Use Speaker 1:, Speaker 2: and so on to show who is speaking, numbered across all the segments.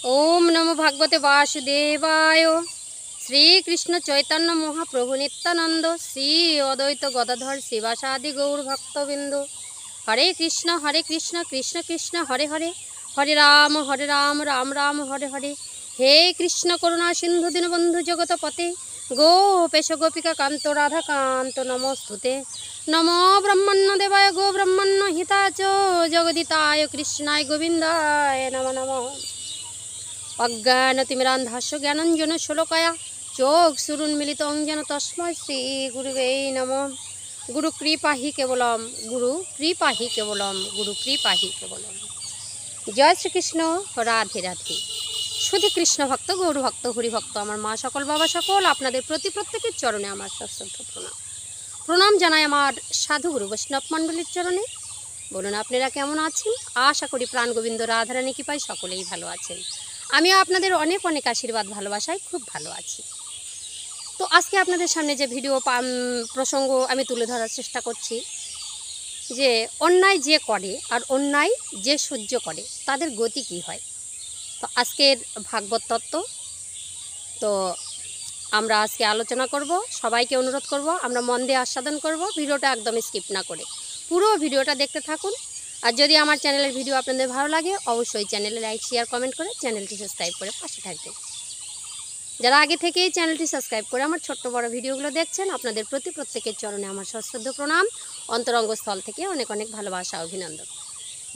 Speaker 1: ओम नमो भगवते वासुदेवाय। श्रीकृष्ण चैतन्य महाप्रभु नित्यानंद श्री अद्वैत गदाधर शिवासादि गौर भक्तबिंद। हरे कृष्ण कृष्ण कृष्ण हरे हरे, हरे राम राम राम हरे हरे। हे कृष्ण करुणा सिंधु दीनबंधु जगतपते गोपेश गोपिका कांत राधा कांत नमोस्तुते। नमो ब्रह्मण्य देवाय गो ब्रह्मण्य हिताच जगदिताय कृष्णाय गोविंदाय नमो नमः। अज्ञानतिमिरान्धस्य ज्ञानञ्जन शोलकया चक्षुरुन्मीलितं येन तस्मै श्री गुरुवे नमः। गुरु कृपा ही केवलम, गुरु कृपा ही केवलम, गुरु कृपा ही केवलम। जय श्री कृष्ण, राधे राधे। शुधु कृष्ण भक्त गौर भक्त हरि भक्त आमार मा सकल बाबा सकल आपनादेर प्रति प्रत्येकेर चरणे आमार सश्रद्ध प्रणाम। प्रणाम जानाई आमार साधु गुरु वैष्णव मंडलीर चरणे। बोलुन आपनारा केमन आছেন? आशा करी प्राण गोविंद राधारानी कृपाय सकलेई भालो आছেন। आमिও आपनादेर अनेक अनेक आशीर्वाद भालोबासाय खूब भालो आछि। तो आजके आपनादेर सामने जे भिडियो प्रसंग आमी तुले धरार चेष्टा करछि जे अन्याय जे करे और अन्याय जे सह्य करे तादेर गति कि हय। तो आजकेर भागवत तत्व तो आमरा आजके आलोचना करब। सबाइके अनुरोध करब आमरा मन दिये आस्वादन करब। भिडियोटा एकदम स्किप ना करे पुरो भिडियोटा देखते थाकुन। और जदि आमार चैनेलेर भिडियो आपनादेर भालो लागे अवश्यई चैनेले लाइक शेयर कमेंट करे चैनलटी सबस्क्राइब करे पाशे थाकबेन। যারা আগে থেকেই চ্যানেলটি সাবস্ক্রাইব করে আমার ছোট্ট বড় ভিডিওগুলো দেখছেন আপনাদের প্রতি প্রত্যেকের চরণে আমার সশ্রদ্ধ প্রণাম, অন্তরঙ্গ স্থল থেকে অনেক অনেক ভালোবাসা অভিনন্দন।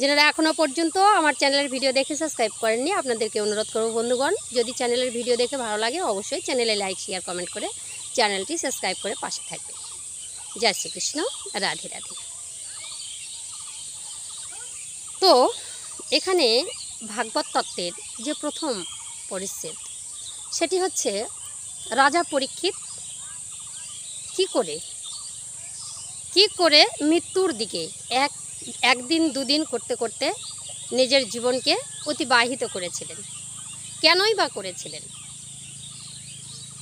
Speaker 1: যারা এখনও পর্যন্ত আমার চ্যানেলের ভিডিও দেখে সাবস্ক্রাইব করেননি আপনাদেরকে অনুরোধ করব বন্ধুগণ, যদি চ্যানেলের ভিডিও দেখে ভালো লাগে অবশ্যই চ্যানেলে লাইক শেয়ার কমেন্ট করে চ্যানেলটি সাবস্ক্রাইব করে পাশে থাকবেন। জয় শ্রীকৃষ্ণ, রাধে রাধে। তো এখানে ভাগবত তত্ত্বের যে প্রথম পরিচ্ছেদ সেটি হচ্ছে রাজা পরীক্ষিত কি করে মৃত্যুর দিকে একদিন দুদিন করতে করতে নিজের জীবনকে অতিবাহিত করেছিলেন। কেনই বা করেছিলেন,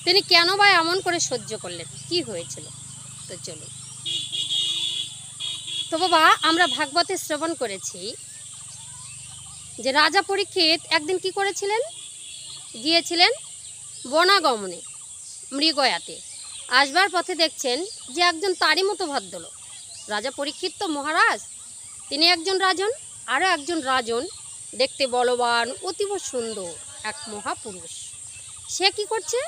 Speaker 1: তিনি কেন বা এমন করে সহ্য করলেন, কি হয়েছিল? তো চলুন। তো বাবা আমরা ভাগবতে শ্রবণ করেছি যে রাজা পরীক্ষিত একদিন কি করেছিলেন, গিয়েছিলেন বনাগমনে মৃগয়াতে। আসবার পথে দেখছেন যে একজন তারই মতো ভদ্রলোক, রাজা পরীক্ষিত তো মহারাজ, তিনি একজন রাজন, আরও একজন রাজন দেখতে বলবান অতীব সুন্দর এক মহাপুরুষ। সে কি করছে,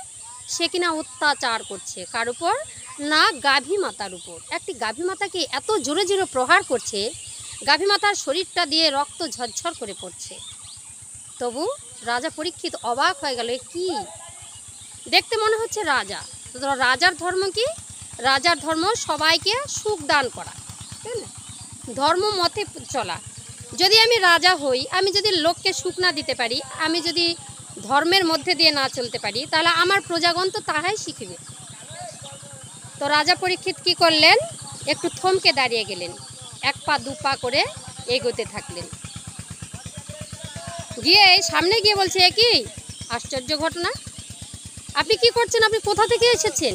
Speaker 1: সে কিনা অত্যাচার করছে কার উপর না, গাভী মাতার উপর। একটি গাভী মাতাকে এত জোরে জোরে প্রহার করছে, গাভী মাতার শরীরটা দিয়ে রক্ত ঝরঝর করে পড়ছে। তবু রাজা পরীক্ষিত অবাক হয়ে গেল, কি দেখতে মনে হচ্ছে রাজা। তো রাজার ধর্ম কি? রাজার ধর্ম সবাইকে সুখ দান করা, তাই না? ধর্ম মতে চলা। যদি আমি রাজা হই, আমি যদি লোককে সুখ না দিতে পারি, আমি যদি ধর্মের মধ্যে দিয়ে না চলতে পারি, তাহলে আমার প্রজাগণ তো তাহাই শিখবে। তো রাজা পরীক্ষিত কি করলেন, একটু থমকে দাঁড়িয়ে গেলেন, এক পা দু পা করে এগোতে থাকলেন। গিয়ে সামনে গিয়ে বলছে, এ কি আশ্চর্য ঘটনা, আপনি কি করছেন, আপনি কোথা থেকে এসেছেন?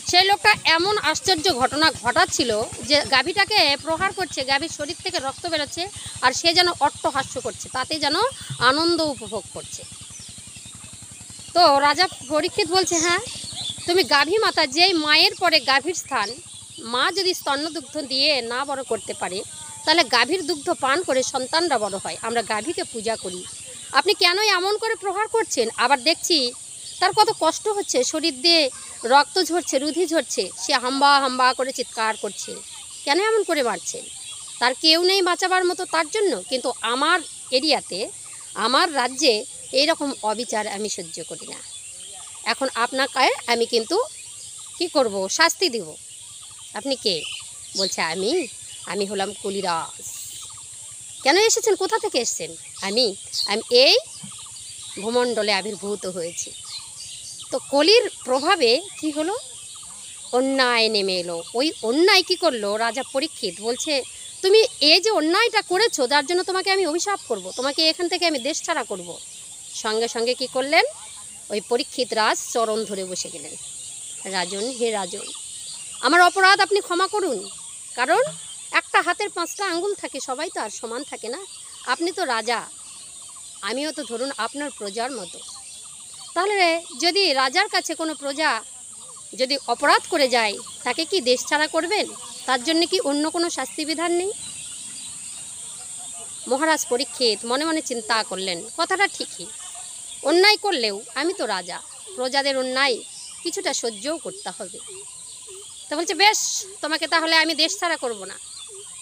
Speaker 1: সেই লোকটা এমন আশ্চর্য ঘটনা ঘটাচ্ছিল যে গাভীটাকে প্রহার করছে, গাভীর শরীর থেকে রক্ত বেরোচ্ছে, আর সে যেন অট্টহাস্য করছে, তাতে যেন আনন্দ উপভোগ করছে। তো রাজা পরীক্ষিত বলছে, হ্যাঁ তুমি গাভী মাতা, যেই মায়ের পরে গাভীর স্থান, মা যদি স্তন্যদুগ্ধ দিয়ে না বড় করতে পারে তাহলে গাভীর দুগ্ধ পান করে সন্তানরা বড় হয়, আমরা গাভীকে পূজা করি। আপনি কেন এমন করে প্রহার করছেন? আবার দেখছি তার কত কষ্ট হচ্ছে, শরীর দিয়ে রক্ত ঝরছে, রুধি ঝরছে, সে হাম্বা হাম্বা করে চিৎকার করছে, কেন এমন করে মারছেন? তার কেউ নেই বাঁচাবার মতো তার জন্য। কিন্তু আমার এরিয়াতে, আমার রাজ্যে এইরকম অবিচার আমি সহ্য করি না। এখন আপনাকে আমি কিন্তু কি করব, শাস্তি দিব। আপনি কে? বলছে, আমি হলাম কলিরাজ। কেন এসেছেন, কোথা থেকে এসেছেন? আমি এই ভূমণ্ডলে আবির্ভূত হয়েছি। তো কলির প্রভাবে কি হলো, অন্যায় নেমে এলো। ওই অন্যায় কি করলো রাজা পরীক্ষিত, বলছে তুমি এই যে অন্যায়টা করেছো, যার জন্য তোমাকে আমি অভিশাপ করব, তোমাকে এখান থেকে আমি দেশ ছাড়া করব। সঙ্গে সঙ্গে কি করলেন, ওই পরীক্ষিত রাজ চরণ ধরে বসে গেলেন, রাজন হে রাজন, আমার অপরাধ আপনি ক্ষমা করুন। কারণ একটা হাতের 5টা আঙ্গুল থাকে, সবাই তো আর সমান থাকে না। আপনি তো রাজা, আমিও তো ধরুন আপনার প্রজার মতো। তাহলে যদি রাজার কাছে কোনো প্রজা যদি অপরাধ করে যায়, তাকে কি দেশ ছাড়া করবেন? তার জন্য কি অন্য কোনো শাস্তি বিধান নেই? মহারাজ পরীক্ষিত মনে মনে চিন্তা করলেন, কথাটা ঠিকই, অন্যায় করলেও আমি তো রাজা, প্রজাদের অন্যায় কিছুটা সহ্যও করতে হবে। তো বলছে, বেশ, তোমাকে তাহলে আমি দেশ ছাড়া করব না,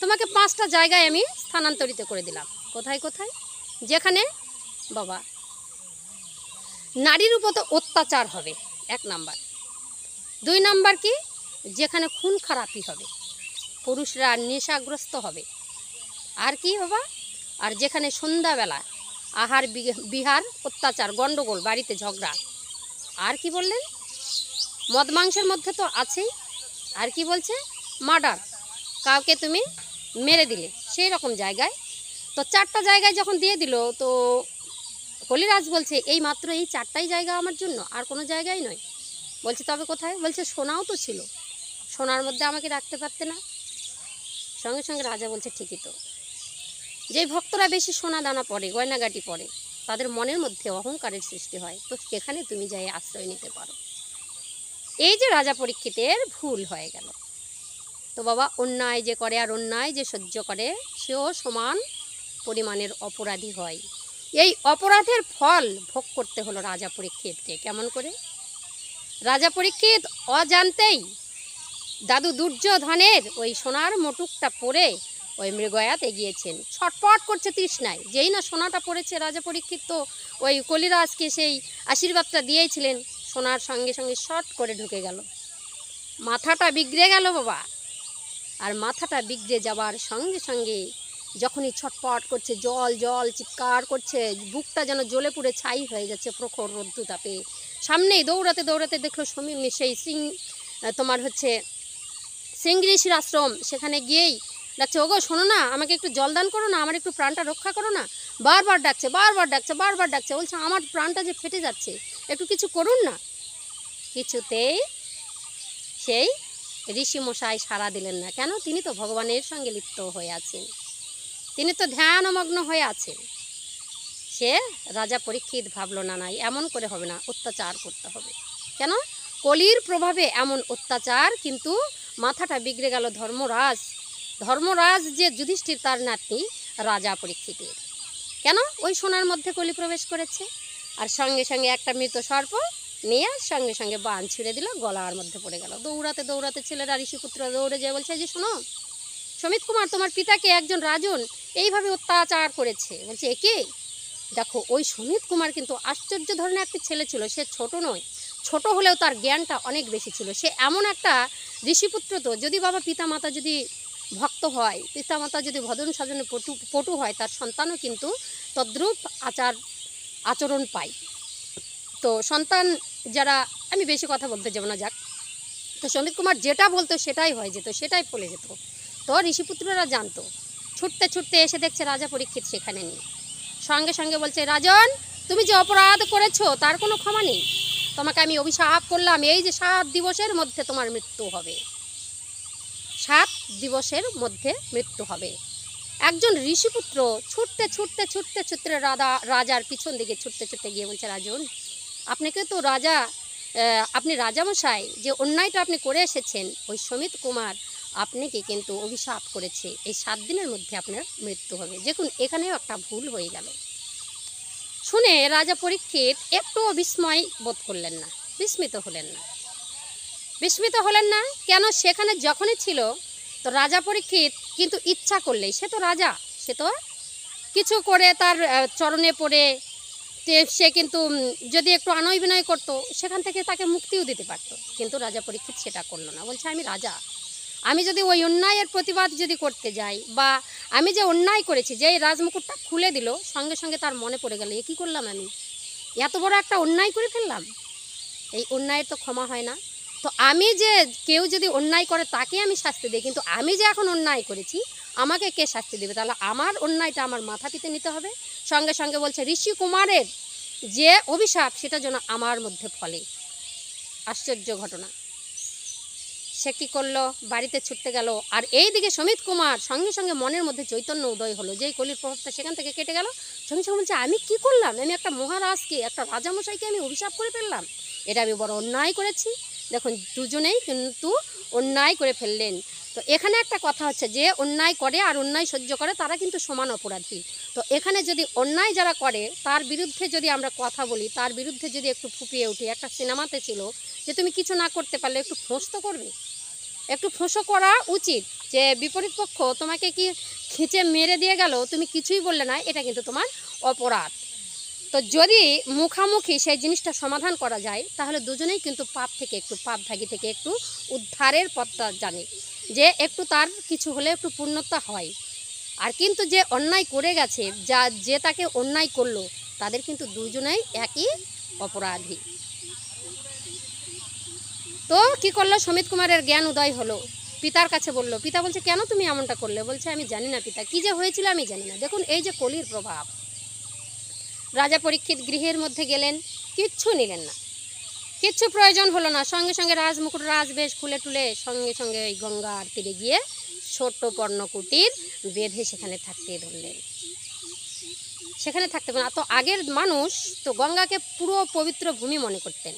Speaker 1: তোমাকে 5টা জায়গায় আমি স্থানান্তরিত করে দিলাম। কোথায় কোথায়? যেখানে বাবা নারীর উপর তো অত্যাচার হবে 1 নাম্বার, 2 নাম্বার কি, যেখানে খুন খারাপি হবে, পুরুষরা নেশাগ্রস্ত হবে, আর কি বাবা, আর যেখানে সন্ধ্যাবেলা আহার বিহার অত্যাচার গণ্ডগোল, বাড়িতে ঝগড়া, আর কি বললেন, মদ মাংসের মধ্যে তো আছেই, আর কি বলছে, মার্ডার, কাউকে তুমি মেরে দিলে, সেই রকম জায়গায়। তো 4টা জায়গায় যখন দিয়ে দিল, তো কলিরাজ বলছে, এই মাত্র এই 4টাই জায়গা আমার জন্য, আর কোনো জায়গায় নয়। বলছে, তবে কোথায়? বলছে, সোনাও তো ছিল, সোনার মধ্যে আমাকে রাখতে পারতে না? সঙ্গে সঙ্গে রাজা বলছে, ঠিকই তো, যেই ভক্তরা বেশি সোনা দানা পড়ে, গয়নাগাটি পড়ে, তাদের মনের মধ্যে অহংকারের সৃষ্টি হয়, তো সেখানে তুমি যাই আশ্রয় নিতে পারো। এই যে রাজা পরীক্ষিতের ভুল হয়ে গেল। তো বাবা, অন্যায় যে করে আর অন্যায় যে সহ্য করে, সেও সমান পরিমাণের অপরাধী হয়। এই অপরাধের ফল ভোগ করতে হলো রাজা পরীক্ষিতকে। কেমন করে? রাজা পরীক্ষিত অজান্তেই দাদু দুর্যোধনের ওই সোনার মুটুকটা পরে ওই মৃগয়াতে গিয়েছেন, ছটপট করছে তৃষ্ণায়। যেই না সোনাটা পড়েছে, রাজা পরীক্ষিত তো ওই কলিরাজকে সেই আশীর্বাদটা দিয়েছিলেন, সোনার সঙ্গে সঙ্গে শট করে ঢুকে গেল, মাথাটা বিগড়ে গেল বাবা। আর মাথাটা বিগড়ে যাবার সঙ্গে সঙ্গে যখনই ছটপট করছে, জল জল চিৎকার করছে, বুকটা যেন জ্বলে পুড়ে ছাই হয়ে যাচ্ছে প্রখর রোদ্দুতাপে, সামনেই দৌড়াতে দৌড়াতে দেখলো সেই তোমার হচ্ছে সিংহঋষির আশ্রম। সেখানে গিয়েই ডাকছে, ওগো শোনো না, আমাকে একটু জলদান করো না, আমার একটু প্রাণটা রক্ষা করো না। বারবার ডাকছে, বারবার ডাকছে, বারবার ডাকছে, বলছে আমার প্রাণটা যে ফেটে যাচ্ছে, একটু কিছু করুন না। কিছুতেই সেই ঋষিমশাই সাড়া দিলেন না। কেন? তিনি তো ভগবানের সঙ্গে লিপ্ত হয়ে আছেন, তিনি তো ধ্যানমগ্ন হয়ে আছেন। সে রাজা পরীক্ষিত ভাবল, না না, এমন করে হবে না, অত্যাচার করতে হবে। কেন? কলির প্রভাবে এমন অত্যাচার। কিন্তু মাথাটা বিগড়ে গেল ধর্মরাজ, ধর্মরাজ যে যুধিষ্ঠির তার নাতনি রাজা পরীক্ষিতের। কেন? ওই সোনার মধ্যে কলি প্রবেশ করেছে। আর সঙ্গে সঙ্গে একটা মৃত সর্প নিয়ে সঙ্গে সঙ্গে বান ছিঁড়ে দিল, গলার মধ্যে পড়ে গেল। দৌড়াতে দৌড়াতে ছেলেরা ঋষিপুত্র দৌড়ে যায়, বলছে, যে শোনো সমিত কুমার, তোমার পিতাকে একজন রাজন এইভাবে অত্যাচার করেছে। বলছে, একে দেখো, ওই সমিত কুমার কিন্তু আশ্চর্য ধরনের একটি ছেলে ছিল, সে ছোট নয়, ছোট হলেও তার জ্ঞানটা অনেক বেশি ছিল। সে এমন একটা ঋষিপুত্র, তো যদি বাবা পিতামাতা যদি ভক্ত হয়, পিতামাতা যদি ভজন সাজনে পটু হয়, তার সন্তানও কিন্তু তদ্রূপ আচরণ পায়। তো সন্তান যারা, আমি বেশি কথা বলতে যাব না, যাক, তো সমিত কুমার যেটা বলতো সেটাই হয়ে যেত, সেটাই ফলে যেত। তো ঋষিপুত্ররা জানতো। ছুটতে ছুটতে এসে দেখছে রাজা পরীক্ষিত সেখানে নেই। সঙ্গে সঙ্গে বলছে, রাজন, তুমি যে অপরাধ করেছো তার কোনো ক্ষমা নেই, তোমাকে আমি অভিশাপ করলাম, এই যে 7 দিবসের মধ্যে তোমার মৃত্যু হবে, 7 দিবসের মধ্যে মৃত্যু হবে। একজন ঋষিপুত্র ছুটতে ছুটতে ছুটতে ছুটতে রাজার পিছন দিকে ছুটতে ছুটতে গিয়ে বলছে, রাজন, আপনাকে তো রাজা, আপনি রাজামশাই, যে অন্যায়টা আপনি করে এসেছেন, ওই সমিত কুমার আপনাকে কিন্তু অভিশাপ করেছে, এই 7 দিনের মধ্যে আপনার মৃত্যু হবে। দেখুন, এখানেও একটা ভুল হয়ে গেল। শুনে রাজা পরীক্ষিত একটুও বিস্ময় বোধ করলেন না, বিস্মিত হলেন না। বিস্মিত হলেন না কেন? সেখানে যখনই ছিল, তো রাজা পরীক্ষিত কিন্তু ইচ্ছা করলেই, সে তো রাজা, সে তো কিছু করে তার চরণে পড়ে সে কিন্তু যদি একটু আনয় বিনয় করতো, সেখান থেকে তাকে মুক্তিও দিতে পারত। কিন্তু রাজা পরীক্ষিত সেটা করলো না। বলছে, আমি রাজা, আমি যদি ওই অন্যায়ের প্রতিবাদ যদি করতে যাই, বা আমি যে অন্যায় করেছি, যে রাজমুকুটটা খুলে দিল, সঙ্গে সঙ্গে তার মনে পড়ে গেল, এ কী করলাম, আমি এত বড় একটা অন্যায় করে ফেললাম, এই অন্যায়ের তো ক্ষমা হয় না। তো আমি যে, কেউ যদি অন্যায় করে তাকে আমি শাস্তি দিই, কিন্তু আমি যে এখন অন্যায় করেছি, আমাকে কে শাস্তি দেবে? তাহলে আমার অন্যায়টা আমার মাথা পিতে নিতে হবে। সঙ্গে সঙ্গে বলছে, ঋষি কুমারের যে অভিশাপ, সেটা যেন আমার মধ্যে ফলে। আশ্চর্য ঘটনা। সে কী করলো, বাড়িতে ছুটতে গেল। আর এই দিকে সমিত কুমার সঙ্গে সঙ্গে মনের মধ্যে চৈতন্য উদয় হলো, যেই কলির প্রভাবটা সেখান থেকে কেটে গেল। সঙ্গে সঙ্গে বলছে, আমি কি করলাম, আমি একটা মহারাজকে, একটা রাজামশাইকে আমি অভিশাপ করে ফেললাম, এটা আমি বড় অন্যায় করেছি। দেখুন দুজনেই কিন্তু অন্যায় করে ফেললেন। তো এখানে একটা কথা হচ্ছে, যে অন্যায় করে আর অন্যায় সহ্য করে তারা কিন্তু সমান অপরাধী। তো এখানে যদি অন্যায় যারা করে তার বিরুদ্ধে যদি আমরা কথা বলি, তার বিরুদ্ধে যদি একটু ফুপিয়ে উঠি, একটা সিনেমাতে ছিল যে তুমি কিছু না করতে পারলে একটু ফোঁস তো করবে, একটু ফোঁসও করা উচিত, যে বিপরীত পক্ষ তোমাকে কি খিঁচে মেরে দিয়ে গেল, তুমি কিছুই বললে না, এটা কিন্তু তোমার অপরাধ। তো যদি মুখামুখি সেই জিনিসটা সমাধান করা যায়, তাহলে দুজনেই কিন্তু পাপ থেকে একটু, পাপভাগী থেকে একটু উদ্ধারের পথটা জানে, যে একটু তার কিছু হলে একটু পূর্ণতা হয়। আর কিন্তু যে অন্যায় করে গেছে, যে তাকে অন্যায় করলো, তাদের কিন্তু দুজনেই একই অপরাধী। তো কি করলো, সমিত কুমারের জ্ঞান উদয় হলো, পিতার কাছে বলল। পিতা বলছে, কেন তুমি এমনটা করলে? বলছে, আমি জানি না পিতা, কি যে হয়েছিল আমি জানি না। দেখুন এই যে কলির প্রভাব। রাজা পরীক্ষিত গৃহের মধ্যে গেলেন, কিচ্ছু নিলেন না, কিচ্ছু প্রয়োজন হলো না। সঙ্গে সঙ্গে রাজমুকুট রাজবেশ খুলে টুলে সঙ্গে সঙ্গে ওই গঙ্গার তীরে গিয়ে ছোট্ট পর্ণকুটির বেঁধে সেখানে থাকতে ধরলেন। সেখানে থাকতে পারেন। তো আগের মানুষ তো গঙ্গাকে পুরো পবিত্র ভূমি মনে করতেন।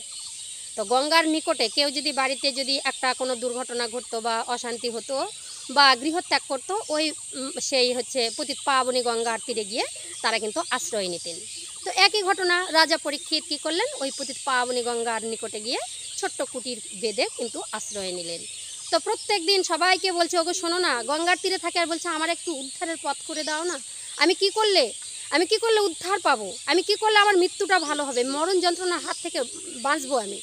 Speaker 1: তো গঙ্গার নিকটে কেউ যদি বাড়িতে যদি একটা কোনো দুর্ঘটনা ঘটতো বা অশান্তি হতো বা গৃহত্যাগ করতো, ওই সেই হচ্ছে পতিত পাবনী গঙ্গার তীরে গিয়ে তারা কিন্তু আশ্রয় নিতেন। তো একই ঘটনা, রাজা পরীক্ষিত কী করলেন, ওই পতিত পাবনী গঙ্গার নিকটে গিয়ে ছোট্ট কুটির বেঁধে কিন্তু আশ্রয় নিলেন। তো প্রত্যেক দিন সবাইকে বলছে, ওগো শোনো না, গঙ্গার তীরে থাকে আর বলছে আমার একটু উদ্ধারের পথ করে দাও না, আমি কি করলে উদ্ধার পাবো, আমি কি করলে আমার মৃত্যুটা ভালো হবে, মরণ যন্ত্রণার হাত থেকে বাঁচবো আমি।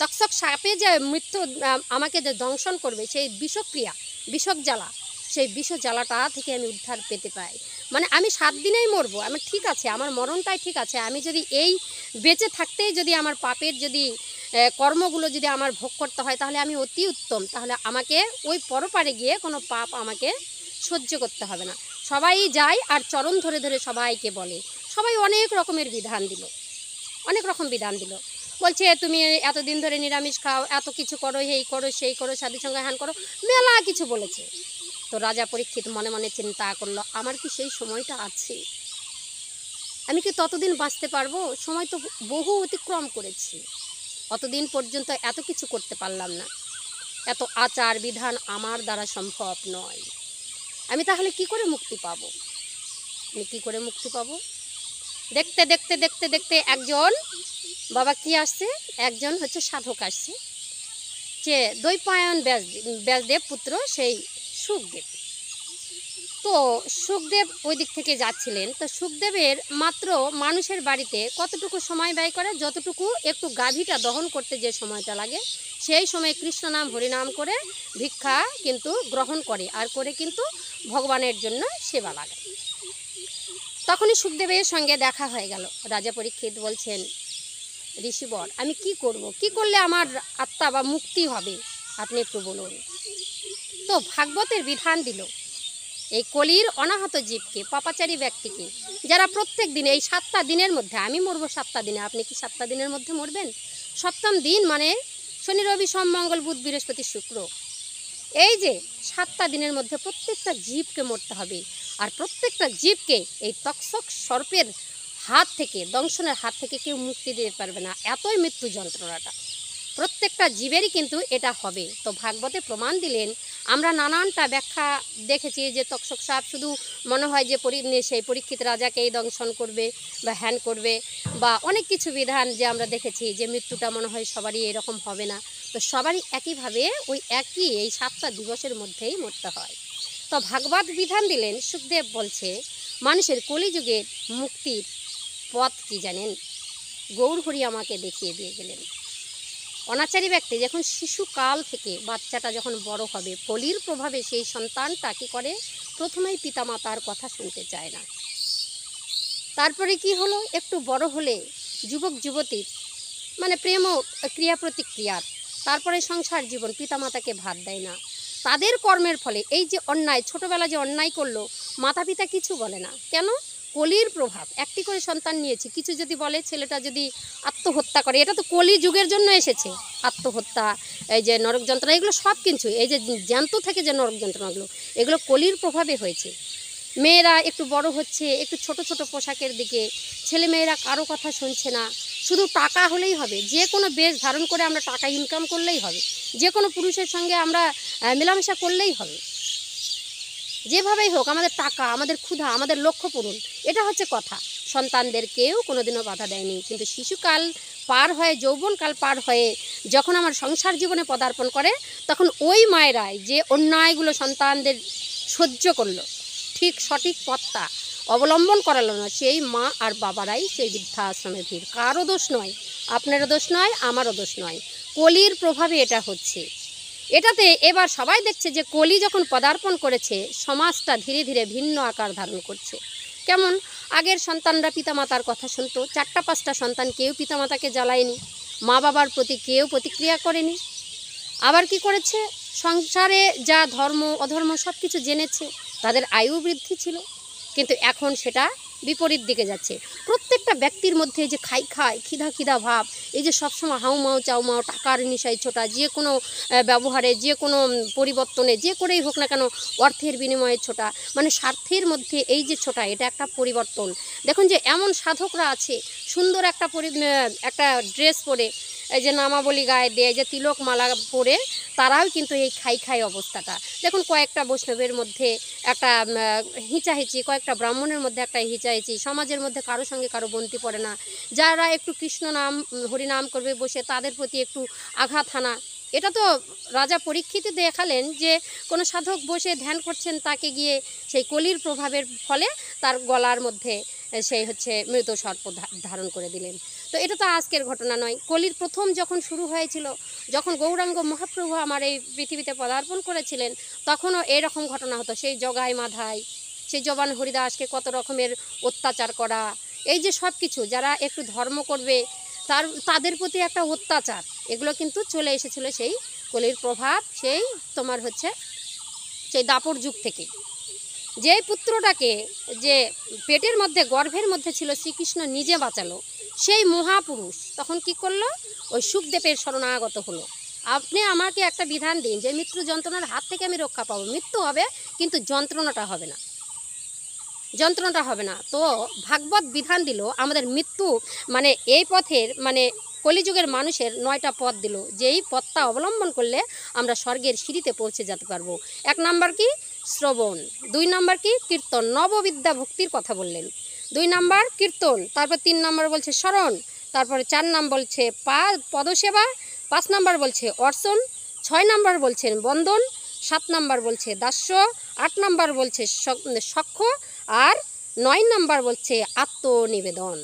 Speaker 1: তক্ষক সাপে যে মৃত্যু আমাকে যে দংশন করবে, সেই বিষক্রিয়া, বিষক জ্বালা, সেই বিষ জ্বালাটা থেকে আমি উদ্ধার পেতে পাই। মানে আমি 7 দিনেই মরবো, আমি ঠিক আছে, আমার মরণটাই ঠিক আছে। আমি যদি এই বেঁচে থাকতেই যদি আমার পাপের যদি কর্মগুলো যদি আমার ভোগ করতে হয়, তাহলে আমি অতি উত্তম, তাহলে আমাকে ওই পরপারে গিয়ে কোনো পাপ আমাকে সহ্য করতে হবে না। সবাই যায় আর চরণ ধরে ধরে সবাইকে বলে, সবাই অনেক রকমের বিধান দিল, অনেক রকম বিধান দিল। বলছে তুমি এতদিন ধরে নিরামিষ খাও, এত কিছু করো, এই করো সেই করো, সাধু সঙ্গে হ্যান করো, মেলা কিছু বলেছে। তো রাজা পরীক্ষিত মনে মনে চিন্তা করলো, আমার কি সেই সময়টা আছে? আমি কি ততদিন বাঁচতে পারবো? সময় তো বহু অতিক্রম করেছি, অতদিন পর্যন্ত এত কিছু করতে পারলাম না, এত আচার বিধান আমার দ্বারা সম্ভব নয়। আমি তাহলে কি করে মুক্তি পাবো? আমি কি করে মুক্তি পাবো? দেখতে দেখতে দেখতে দেখতে একজন বাবা কি আসছে, একজন হচ্ছে সাধক আসছে, যে দ্বৈপায়ন ব্যাসদেব পুত্র সেই সুখদেব। তো সুখদেব ওই দিক থেকে যাচ্ছিলেন। তো সুখদেবের মাত্র মানুষের বাড়িতে কতটুকু সময় ব্যয় করে, যতটুকু একটু গাভীটা দহন করতে যে সময়টা লাগে, সেই সময় কৃষ্ণ নাম হরিনাম করে ভিক্ষা কিন্তু গ্রহণ করে, আর করে কিন্তু ভগবানের জন্য সেবা লাগে। তখনই সুখদেবের সঙ্গে দেখা হয়ে গেল। রাজা পরীক্ষিত বলছেন, ঋষিবর, আমি কি করব, কি করলে আমার আত্মা বা মুক্তি হবে, আপনি একটু বলুন। তো ভাগবতের বিধান দিল, এই কলির অনাহত জীবকে, পাপাচারী ব্যক্তিকে, যারা প্রত্যেক দিন এই 7টা দিনের মধ্যে, আমি মরবো 7টা দিনে, আপনি কি 7টা দিনের মধ্যে মরবেন? 7ম দিন মানে শনি রবি সোম মঙ্গল বুধ বৃহস্পতি শুক্র, এই যে 7টা দিনের মধ্যে প্রত্যেকটা জীবকে মরতে হবে। আর প্রত্যেকটা জীবকে এই তক্ষক সর্পের হাত থেকে, দংশনের হাত থেকে কেউ মুক্তি দিতে পারবে না, এতই মৃত্যু যন্ত্রণাটা প্রত্যেকটা জীবেরই কিন্তু এটা হবে। তো ভাগবতে প্রমাণ দিলেন। আমরা নানানটা ব্যাখ্যা দেখেছি, যে তক্ষক সাপ শুধু মনে হয় যে সেই পরীক্ষিত রাজাকেই দংশন করবে বা হ্যান করবে, বা অনেক কিছু বিধান যে আমরা দেখেছি, যে মৃত্যুটা মনে হয় সবারই এরকম হবে না। তো সবারই একইভাবে ওই একই এই 7টা দিবসের মধ্যেই মরতে হয়। তো ভাগবত বিধান দিলেন। সুখদেব বলছে, মানুষের কলিযুগের মুক্তির পথ কি জানেন? গৌরহরি আমাকে দেখিয়ে দিয়ে গেলেন। অনাচারী ব্যক্তি যখন শিশুকাল থেকে, বাচ্চাটা যখন বড় হবে, কলির প্রভাবে সেই সন্তানটা কী করে, প্রথমেই পিতামাতার কথা শুনতে চায় না। তারপরে কি হলো, একটু বড় হলে যুবক যুবতীর মানে প্রেম ও ক্রিয়া প্রতিক্রিয়ার, তারপরে সংসার জীবন, পিতামাতাকে ভাত দেয় না। তাদের কর্মের ফলে এই যে অন্যায়, ছোটোবেলা যে অন্যায় করলো, মাতা পিতা কিছু বলে না কেন? কলির প্রভাব। একটি করে সন্তান নিয়েছি, কিছু যদি বলে ছেলেটা যদি আত্মহত্যা করে, এটা তো কলি যুগের জন্য এসেছে। আত্মহত্যা, এই যে নরক যন্ত্রণা, এগুলো সব কিছু, এই যে জ্যান্ত থেকে যে নরক যন্ত্রণাগুলো, এগুলো কলির প্রভাবে হয়েছে। মেয়েরা একটু বড় হচ্ছে, একটু ছোট ছোট পোশাকের দিকে, ছেলে মেয়েরা কারো কথা শুনছে না, শুধু টাকা হলেই হবে, যে কোনো বেশ ধারণ করে আমরা টাকা ইনকাম করলেই হবে, যে কোনো পুরুষের সঙ্গে আমরা মেলামেশা করলেই হবে, যেভাবেই হোক আমাদের টাকা, আমাদের ক্ষুধা, আমাদের লক্ষ্য পূরণ, এটা হচ্ছে কথা। সন্তানদেরকেও কোনোদিনও বাধা দেয়নি। কিন্তু শিশুকাল পার হয়ে, যৌবনকাল পার হয়ে যখন আমার সংসার জীবনে পদার্পণ করে, তখন ওই মায়েরাই যে অন্যায়গুলো সন্তানদের সহ্য করলো, ঠিক সঠিক পথটা অবলম্বন করালো না, সেই মা আর বাবারাই সেই বৃদ্ধাশ্রমে ভিড়। কারও দোষ নয়, আপনারও দোষ নয়, আমারও দোষ নয়, কলির প্রভাবে এটা হচ্ছে। এটাতে এবার সবাই দেখছে যে কলি যখন পদার্পণ করেছে, সমাজটা ধীরে ধীরে ভিন্ন আকার ধারণ করছে। কেমন, আগের সন্তানরা পিতামাতার কথা শুনতো, 4টা-5টা সন্তান কেউ পিতামাতাকে জ্বালায়নি, মা বাবার প্রতি কেউ প্রতিক্রিয়া করেনি। আবার কি করেছে, সংসারে যা ধর্ম অধর্ম সব কিছু জেনেছে, তাদের আয়ু বৃদ্ধি ছিল। কিন্তু এখন সেটা বিপরীত দিকে যাচ্ছে। প্রত্যেকটা ব্যক্তির মধ্যে এই যে খাই খিদা ভাব, এই যে সবসময় হাউমাউ চাউমাউ, টাকার নিশায় ছোটা, যে কোনো ব্যবহারে, যে কোনো পরিবর্তনে, যে করেই হোক না কেন অর্থের বিনিময়ে ছোটা, মানে স্বার্থের মধ্যে এই যে ছোটা, এটা একটা পরিবর্তন। দেখুন যে এমন সাধকরা আছে, সুন্দর একটা ড্রেস পরে, এই যে নামাবলী গায়ে দিয়ে, এই যে তিলক মালা পরে, তারাও কিন্তু এই খাই অবস্থাটা দেখুন। কয়েকটা বৈষ্ণবের মধ্যে একটা হিচাহিচি, কয়েকটা ব্রাহ্মণের মধ্যে একটা হিচাহিচি, সমাজের মধ্যে কারো সঙ্গে কারো বন্তি পড়ে না, যারা একটু কৃষ্ণ নাম হরিনাম করবে বসে, তাদের প্রতি একটু আঘাত হানা। এটা তো রাজা পরীক্ষিত দেখালেন যে কোনো সাধক বসে ধ্যান করছেন, তাকে গিয়ে সেই কলির প্রভাবের ফলে তার গলার মধ্যে সেই হচ্ছে মৃত সর্প ধারণ করে দিলেন। তো এটা তো আজকের ঘটনা নয়, কলির প্রথম যখন শুরু হয়েছিল, যখন গৌরাঙ্গ মহাপ্রভু আমার এই পৃথিবীতে পদার্পণ করেছিলেন, তখনও এরকম ঘটনা হতো। সেই জগাই মাধাই, সেই জবান হরিদাসকে কত রকমের অত্যাচার করা, এই যে সব কিছু, যারা একটু ধর্ম করবে তাদের প্রতি একটা অত্যাচার, এগুলো কিন্তু চলে এসেছিল সেই কলির প্রভাব, সেই তোমার হচ্ছে সেই দাপর যুগ থেকে। যেই পুত্রটাকে যে পেটের মধ্যে, গর্ভের মধ্যে ছিল, শ্রীকৃষ্ণ নিজে বাঁচালো, সেই মহাপুরুষ তখন কি করলো, ওই সুখদেবের শরণাগত হলো। আপনি আমাকে একটা বিধান দিন যে মৃত্যু যন্ত্রণার হাত থেকে আমি রক্ষা পাবো, মৃত্যু হবে কিন্তু যন্ত্রণাটা হবে না, যন্ত্রণাটা হবে না। তো ভাগবত বিধান দিল আমাদের মৃত্যু, মানে এই পথের, মানে কলিযুগের মানুষের 9টা পথ দিল, যেই পথটা অবলম্বন করলে আমরা স্বর্গের সিঁড়িতে পৌঁছে যেতে পারবো। 1 নাম্বার কি, শ্রবণ। 2 নাম্বার কি, কীর্তন, নববিদ্যা ভক্তির কথা বললেন। 2 নাম্বার কীর্তন, তারপর 3 নাম্বার বলছে স্মরণ, তারপরে 4 নাম্বার বলছে পদসেবা, 5 নাম্বার বলছে অর্চন, 6 নাম্বার বলছেন বন্দন, 7 নাম্বার বলছে দাস্য, 8 নাম্বার বলছে সখ্য, আর 9 নাম্বার বলছে আত্মনিবেদন।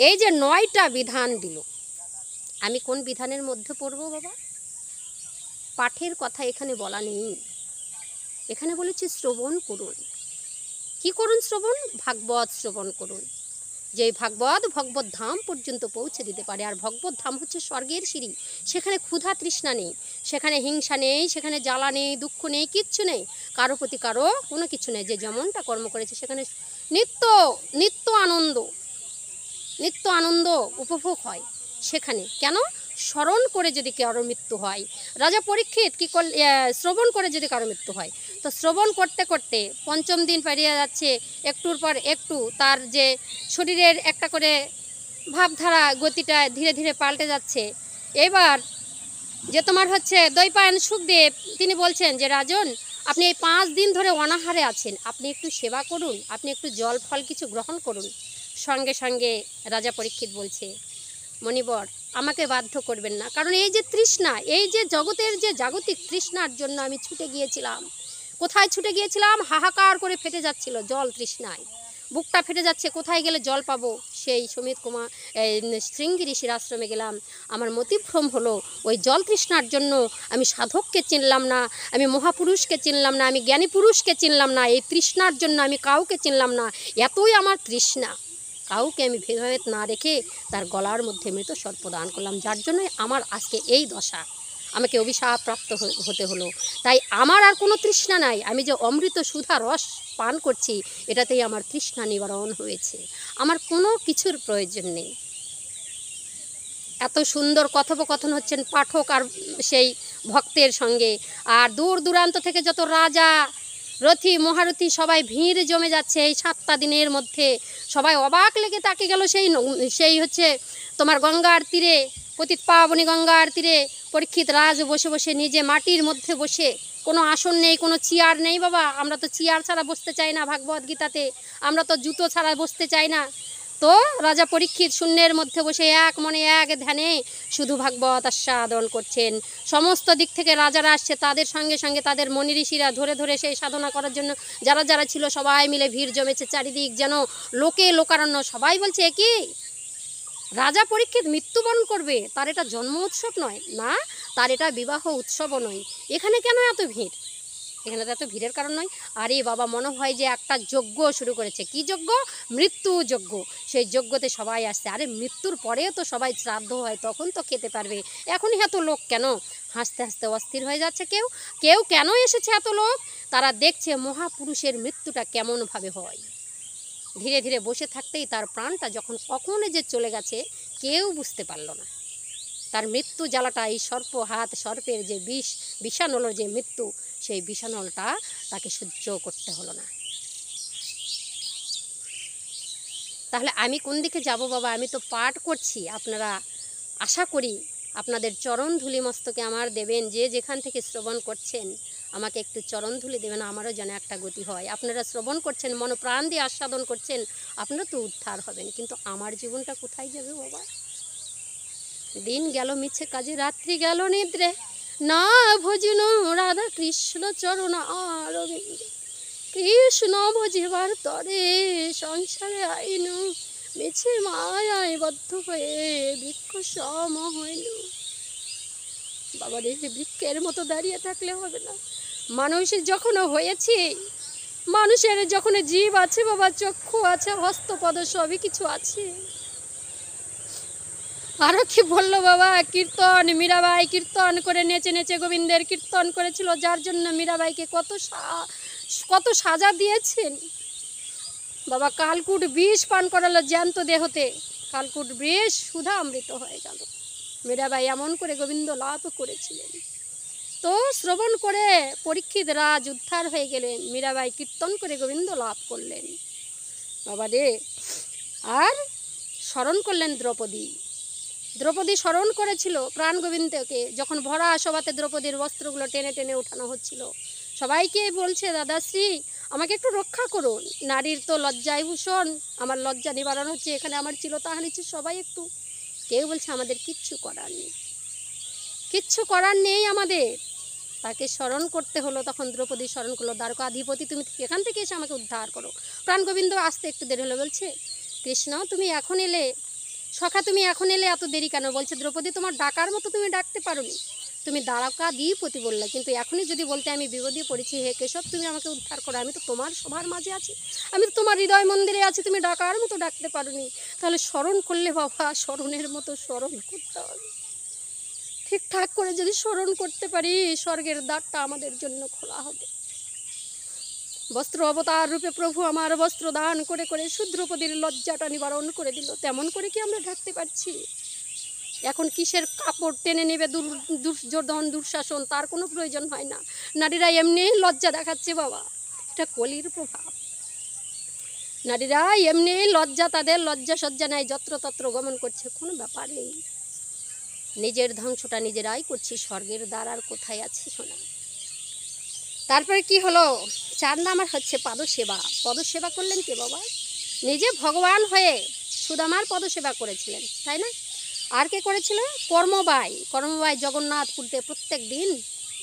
Speaker 1: এই যে 9টা বিধান দিল, আমি কোন বিধানের মধ্যে পড়বো বাবা? পাঠের কথা এখানে বলা নেই, এখানে বলেছি শ্রবণ করুন। কি করুন শ্রবণ? ভাগবত শ্রবণ করুন। যেই ভগবত ধাম পর্যন্ত পৌঁছে দিতে পারে। আর ভগবত ধাম হচ্ছে স্বর্গের সিঁড়ি, সেখানে ক্ষুধা তৃষ্ণা নেই, সেখানে হিংসা নেই, সেখানে জ্বালা নেই, দুঃখ নেই, কিচ্ছু নেই, কারো প্রতি কারো কোনো কিছু নেই। যে যেমনটা কর্ম করেছে সেখানে নিত্য আনন্দ উপভোগ হয় সেখানে। কেন? স্মরণ করে যদি কারো মৃত্যু হয়, রাজা পরীক্ষিত কি করল, শ্রবণ করে যদি কারো মৃত্যু হয়, তো শ্রবণ করতে করতে 5ম দিন পেরিয়ে যাচ্ছে, একটুর পর একটু তার যে শরীরের একটা করে ভাবধারা গতিটা ধীরে ধীরে পাল্টে যাচ্ছে। এবার যে তোমার হচ্ছে দৈপায়ন সুখদেব, তিনি বলছেন যে রাজন, আপনি এই 5 দিন ধরে অনাহারে আছেন, আপনি একটু সেবা করুন, আপনি একটু জল ফল কিছু গ্রহণ করুন। সঙ্গে সঙ্গে রাজা পরীক্ষিত বলছে, মণিবর আমাকে বাধ্য করবেন না, কারণ এই যে তৃষ্ণা, এই যে জগতের যে জাগতিক তৃষ্ণার জন্য আমি ছুটে গিয়েছিলাম। কোথায় ছুটে গিয়েছিলাম? হাহাকার করে ফেটে যাচ্ছিল জল তৃষ্ণায়, বুকটা ফেটে যাচ্ছে, কোথায় গেলে জল পাবো। সেই সমিত কুমার শৃঙ্গী ঋষির আশ্রমে গেলাম, আমার মতিভ্রম হলো, ওই জল তৃষ্ণার জন্য আমি সাধককে চিনলাম না, আমি মহাপুরুষকে চিনলাম না, আমি জ্ঞানী পুরুষকে চিনলাম না, এই তৃষ্ণার জন্য আমি কাউকে চিনলাম না, এতই আমার তৃষ্ণা। কাউকে আমি ভেদাভেদ না রেখে তার গলার মধ্যে মৃত সর্প দান করলাম, যার জন্যই আমার আজকে এই দশা, আমাকে অভিশাপ প্রাপ্ত হতে হলো। তাই আমার আর কোনো তৃষ্ণা নাই, আমি যে অমৃত সুধা রস পান করছি, এটাতেই আমার তৃষ্ণা নিবারণ হয়েছে, আমার কোনো কিছুর প্রয়োজন নেই। এত সুন্দর কথোপকথন হচ্ছেন পাঠক আর সেই ভক্তের সঙ্গে। আর দূর দূরান্ত থেকে যত রাজা, রথী, মহারথী সবাই ভিড় জমে যাচ্ছে এই 7টা দিনের মধ্যে। সবাই অবাক লেগে তাকে গেল সেই হচ্ছে তোমার গঙ্গার তীরে, পতিত পাবনী গঙ্গার তীরে পরীক্ষিত রাজ বসে বসে নিজে মাটির মধ্যে বসে, কোনো আসন নেই, কোনো চেয়ার নেই বাবা। আমরা তো চেয়ার ছাড়া বসতে চাই না ভাগবত গীতাতে, আমরা তো জুতো ছাড়া বসতে চাই না। তো রাজা পরীক্ষিত শূন্যের মধ্যে বসে এক মনে এক ধ্যানে শুধু ভাগবত আস্বাদন করছেন। সমস্ত দিক থেকে রাজারা আসছে, তাদের সঙ্গে সঙ্গে তাদের মনি ঋষিরা ধরে ধরে সেই সাধনা করার জন্য যারা যারা ছিল সবাই মিলে ভিড় জমেছে চারিদিক, যেন লোকে লোকারণ্য। সবাই বলছে কি রাজা পরীক্ষিত মৃত্যুবরণ করবে, তার এটা জন্ম উৎসব নয় না, তার এটা বিবাহ উৎসবও নয়, এখানে কেন এত ভিড়? এখানে তো এত ভিড়ের কারণ নয়। আরে বাবা, মনে হয় যে একটা যজ্ঞ শুরু করেছে। কি যজ্ঞ? মৃত্যু যজ্ঞ। সেই যজ্ঞতে সবাই আসছে। আরে মৃত্যুর পরেও তো সবাই শ্রাদ্ধ হয়, তখন তো খেতে পারবে, এখনই এত লোক কেন? হাসতে হাসতে অস্থির হয়ে যাচ্ছে কেউ কেউ। কেন এসেছে এত লোক? তারা দেখছে মহাপুরুষের মৃত্যুটা কেমনভাবে হয়। ধীরে ধীরে বসে থাকতেই তার প্রাণটা যখন কখনো যে চলে গেছে কেউ বুঝতে পারল না। তার মৃত্যু জ্বালাটা, এই সর্পের যে বিষানলের যে মৃত্যু, সেই বিষানলটা তাকে সহ্য করতে হলো না। তাহলে আমি কোন দিকে যাব বাবা? আমি তো পাঠ করছি, আপনারা আশা করি আপনাদের চরণ ধুলি মস্তকে আমার দেবেন। যে যেখান থেকে শ্রবণ করছেন আমাকে একটু চরণ ধুলি দেবেন, আমারও যেন একটা গতি হয়। আপনারা শ্রবণ করছেন, মন প্রাণ দিয়ে আস্বাদন করছেন, আপনারা তো উদ্ধার হবেন, কিন্তু আমার জীবনটা কোথায় যাবে বাবা? দিন গেল মিছে কাজে, রাত্রি গেল নিদ্রে, না ভজন রাধা কৃষ্ণ চরণ অরবিন্দে। কৃষ্ণ ভজিবার তরে সংসারে আইনু, মিছে মায়ায় বদ্ধ হয়ে বৃক্ষ সম হইল। বাবা রে, বৃক্ষের মতো দাঁড়িয়ে থাকলে হবে না। মানুষের যখন হয়েছি, মানুষের যখন জীব আছে বাবা, চক্ষু আছে, হস্তপদ সবই কিছু আছে। আরও কি বললো বাবা? কীর্তন, মীরাবাই কীর্তন করে নেচে নেচে গোবিন্দের কীর্তন করেছিল, যার জন্য মীরাবাইকে কত সাজা দিয়েছেন বাবা। কালকুট বিষ পান করালো জ্যান্ত দেহতে, কালকুট বিষ সুধা অমৃত হয়ে গেল। মীরাবাই এমন করে গোবিন্দ লাভ করেছিলেন। তো শ্রবণ করে পরীক্ষিত রাজ উদ্ধার হয়ে গেলেন, মীরাবাই কীর্তন করে গোবিন্দ লাভ করলেন বাবা রে। আর স্মরণ করলেন দ্রৌপদী স্মরণ করেছিল প্রাণ গোবিন্দকে। যখন ভরা সভাতে দ্রৌপদীর বস্ত্রগুলো টেনে টেনে উঠানো হচ্ছিল, সবাইকে বলছে দাদাশ্রী আমাকে একটু রক্ষা করুন, নারীর তো লজ্জায় ভূষণ, আমার লজ্জা নিবারণ হচ্ছে, এখানে আমার চিলতা নিচ্ছে, সবাই একটু। কেউ বলছে আমাদের কিচ্ছু করার নেই, কিচ্ছু করার নেই আমাদের। তাকে স্মরণ করতে হলো। তখন দ্রৌপদী স্মরণ করলো, দ্বারকাধিপতি তুমি এখান থেকে এসে আমাকে উদ্ধার করো। প্রাণ গোবিন্দ আসতে একটু দেরি হলো, বলছে কৃষ্ণ তুমি এখন এলে, সখা তুমি এখন এলে, এত দেরি কেন? বলছে দ্রৌপদী তোমার ডাকার মতো তুমি ডাকতে পারোনি, তুমি দ্বারকাধিপতি বললে, কিন্তু এখনই যদি বলতে আমি বিপদে পড়েছি, হে কেশব তুমি আমাকে উদ্ধার করো, আমি তো তোমার সভার মাঝে আছি, আমি তো তোমার হৃদয় মন্দিরে আছি, তুমি ডাকার মতো ডাকতে পারোনি। তাহলে স্মরণ করলে বাবা, স্মরণের মতো স্মরণ করতে হবে। ঠিকঠাক করে যদি স্মরণ করতে পারি, স্বর্গের দ্বারটা আমাদের জন্য খোলা হবে। বস্ত্র অবতার রূপে প্রভু আমার বস্ত্র দান করে করে শূদ্রপদীর লজ্জাটা নিবারণ করে দিল। তেমন করে কি আমরা ঢাকতে পারছি? এখন কিসের কাপড় টেনে নেবে দুর্যোধন, দুঃশাসন, তার কোনো প্রয়োজন হয় না। নারীরা এমনি লজ্জা দেখাচ্ছে বাবা, এটা কলির প্রভাব। নারীরা এমনি লজ্জা, তাদের লজ্জা সজ্জা নাই, যত্রতত্র গমন করছে, কোনো ব্যাপার নেই। নিজের ধ্বংসটা নিজেরাই করছি, স্বর্গের দ্বার আর কোথায় আছে শোনা। তারপরে কি হলো? 4 নাম্বার হচ্ছে পদসেবা। পদসেবা করলেন কে বাবা? নিজে ভগবান হয়ে সুদামার পদসেবা করেছিলেন, তাই না? আর কে করেছিল? কর্মবাই জগন্নাথপুরতে প্রত্যেক দিন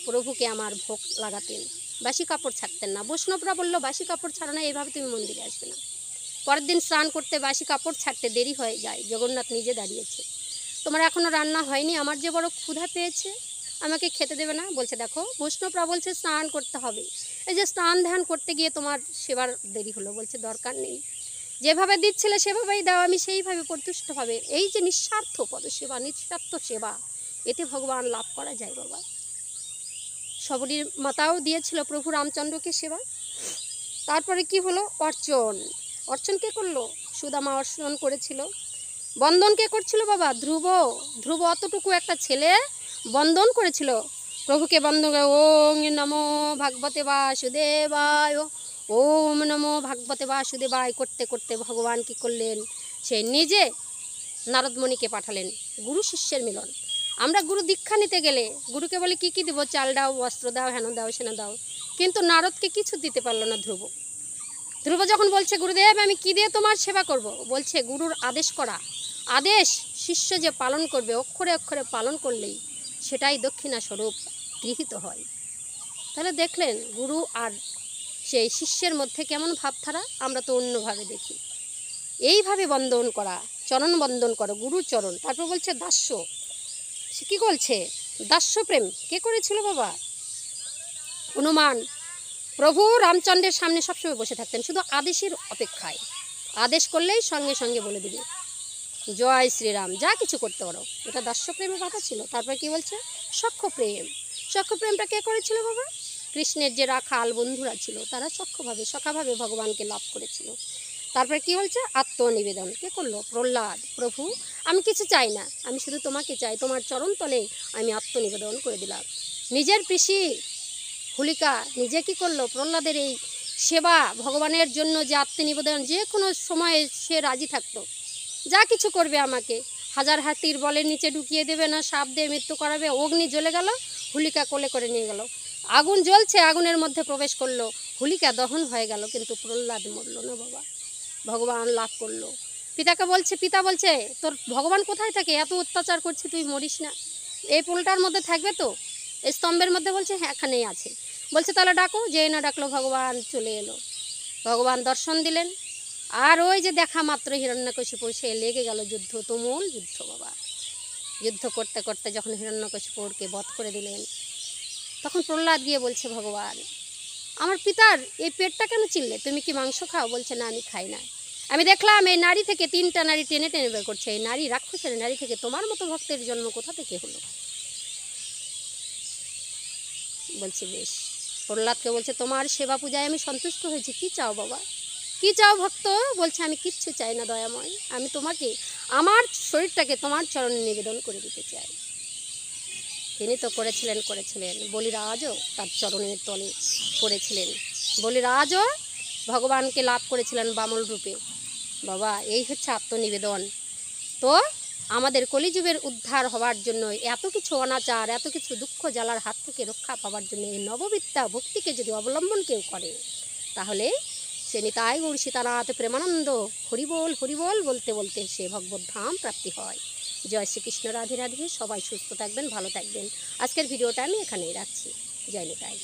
Speaker 1: প্রভুকে আমার ভোগ লাগাতেন, বাসি কাপড় ছাড়তেন না। বৈষ্ণবরা বললো বাসি কাপড় ছাড়ো না, এইভাবে তুমি মন্দিরে আসবে না। পরের দিন স্নান করতে বাসি কাপড় ছাড়তে দেরি হয়ে যায়, জগন্নাথ নিজে দাঁড়িয়েছে, তোমার এখনও রান্না হয়নি, আমার যে বড় ক্ষুধা পেয়েছে, আমাকে খেতে দেবে না? বলছে দেখো বৈষ্ণবরা বলছে স্নান করতে হবে, এই যে স্নান ধ্যান করতে গিয়ে তোমার সেবার দেরি হলো। বলছে দরকার নেই, যেভাবে দিচ্ছিলে সেভাবেই দাও, আমি সেইভাবে প্রতুষ্ট হবে। এই যে নিঃস্বার্থ পদসেবা, নিঃস্বার্থ সেবা, এতে ভগবান লাভ করা যায় বাবা। সবরীর মাতাও দিয়েছিল প্রভু রামচন্দ্রকে সেবা। তারপরে কি হলো? অর্চন। অর্চন কে করলো? সুদামা অর্চন করেছিল। বন্দন কে করছিল বাবা? ধ্রুব। ধ্রুব অতটুকু একটা ছেলে বন্দন করেছিল প্রভুকে। বন্দন করে ওং নমো ভাগবতে বাসুদেবায়, ওম নমো ভাগবতে বাসুদেবায় করতে করতে ভগবান কি করলেন? সে নিজে নারদমণিকে পাঠালেন। গুরু শিষ্যের মিলন। আমরা গুরু দীক্ষা নিতে গেলে গুরুকে বলে কি কি দেবো? চাল দাও, বস্ত্র দাও, হেন দাও, সেনা দাও। কিন্তু নারদকে কিছু দিতে পারলো না ধ্রুব। ধ্রুব যখন বলছে গুরুদেব আমি কি দিয়ে তোমার সেবা করব, বলছে গুরুর আদেশ করা। আদেশ শিষ্য যে পালন করবে, অক্ষরে অক্ষরে পালন করলেই সেটাই দক্ষিণা স্বরূপ গৃহীত হয়। তাহলে দেখলেন গুরু আর সেই শিষ্যের মধ্যে কেমন ভাবধারা? আমরা তো অন্যভাবে দেখি। এইভাবে বন্দন করা, চরণ বন্দন করো, গুরুর চরণ। তারপর বলছে দাস্য। সে কী বলছে? দাস্য প্রেম কে করেছিল বাবা? হনুমান প্রভু রামচন্দ্রের সামনে সবসময় বসে থাকতেন শুধু আদেশের অপেক্ষায়। আদেশ করলেই সঙ্গে সঙ্গে বলে দিবে জয় শ্রীরাম, যা কিছু করতে পারো। এটা দাস্য প্রেমের কথা ছিল। তারপর কি বলছে? সখ্য প্রেম। সখ্য প্রেমটা কে করেছিল বাবা? কৃষ্ণের যে রাখাল বন্ধুরা ছিল তারা সখাভাবে ভগবানকে লাভ করেছিল। তারপরে কি বলছে? আত্মনিবেদন কে করলো? প্রহ্লাদ। প্রভু আমি কিছু চাই না, আমি শুধু তোমাকে চাই, তোমার চরণ তলে আমি আত্মনিবেদন করে দিলাম। নিজের পিসি হোলিকা নিজে কি করলো? প্রহ্লাদের এই সেবা, ভগবানের জন্য যে আত্মনিবেদন, যে কোনো সময়ে সে রাজি থাকতো, যা কিছু করবে আমাকে, হাজার হাতির বলের নিচে ঢুকিয়ে দেবে, না সাপ দিয়ে মৃত্যু করাবে। অগ্নি জ্বলে গেল, হোলিকা কোলে করে নিয়ে গেল। আগুন জ্বলছে, আগুনের মধ্যে প্রবেশ করলো, হোলিকা দহন হয়ে গেল, কিন্তু প্রহ্লাদ মরল না বাবা, ভগবান লাভ করলো। পিতাকে বলছে, পিতা বলছে তোর ভগবান কোথায় থাকে? এত অত্যাচার করছে, তুই মরিস না, এই পোলটার মধ্যে থাকবে তো, এই স্তম্ভের মধ্যে। বলছে হ্যাঁ এখানেই আছে। বলছে তাহলে ডাকো। যেই না ডাকলো ভগবান চলে এলো, ভগবান দর্শন দিলেন। আর ওই যে দেখা মাত্র হিরণ্যকশিপু সে লেগে গেল যুদ্ধ, তুমুল যুদ্ধ বাবা। যুদ্ধ করতে করতে যখন হিরণ্যকশিপুরকে বধ করে দিলেন, তখন প্রহ্লাদ গিয়ে বলছে ভগবান আমার পিতার এই পেটটা কেন চিনলে? তুমি কি মাংস খাও? বলছে না আমি খাই না। আমি দেখলাম এই নারী থেকে 3টা নারী টেনে টেনে বের করছে। এই নারী, রাক্ষসের নারী থেকে তোমার মতো ভক্তের জন্ম কোথা থেকে হলো? বলছে বেশ। প্রহ্লাদকে বলছে তোমার সেবা পূজায় আমি সন্তুষ্ট হয়েছি, কি চাও বাবা? কি চাও ভক্ত? বলছে আমি কিচ্ছু চাই না দয়াময়, আমি তোমাকে আমার শরীরটাকে তোমার চরণে নিবেদন করে দিতে চাই। তিনি তো করেছিলেন বলিরাজও তার চরণের তলে পড়েছিলেন। বলিরাজও ভগবানকে লাভ করেছিলেন বামল রূপে। বাবা এই হচ্ছে আত্মনিবেদন। তো আমাদের কলিযুগের উদ্ধার হওয়ার জন্য, এত কিছু অনাচার, এত কিছু দুঃখ জ্বালার হাত থেকে রক্ষা পাওয়ার জন্য এই নববিদ্যা ভক্তিকে যদি অবলম্বন কেউ করে, তাহলে সে নিতাই গৌর সীতানাথ প্রেমানন্দ হরিবোল হরিবোল বলতে বলতে সে ভগবত ধাম প্রাপ্তি হয়। জয় শ্রীকৃষ্ণ, রাধে রাধে। সবাই সুস্থ থাকবেন, ভালো থাকবেন। আজকের ভিডিওটা আমি এখানেই রাখছি। জয় নিতাই।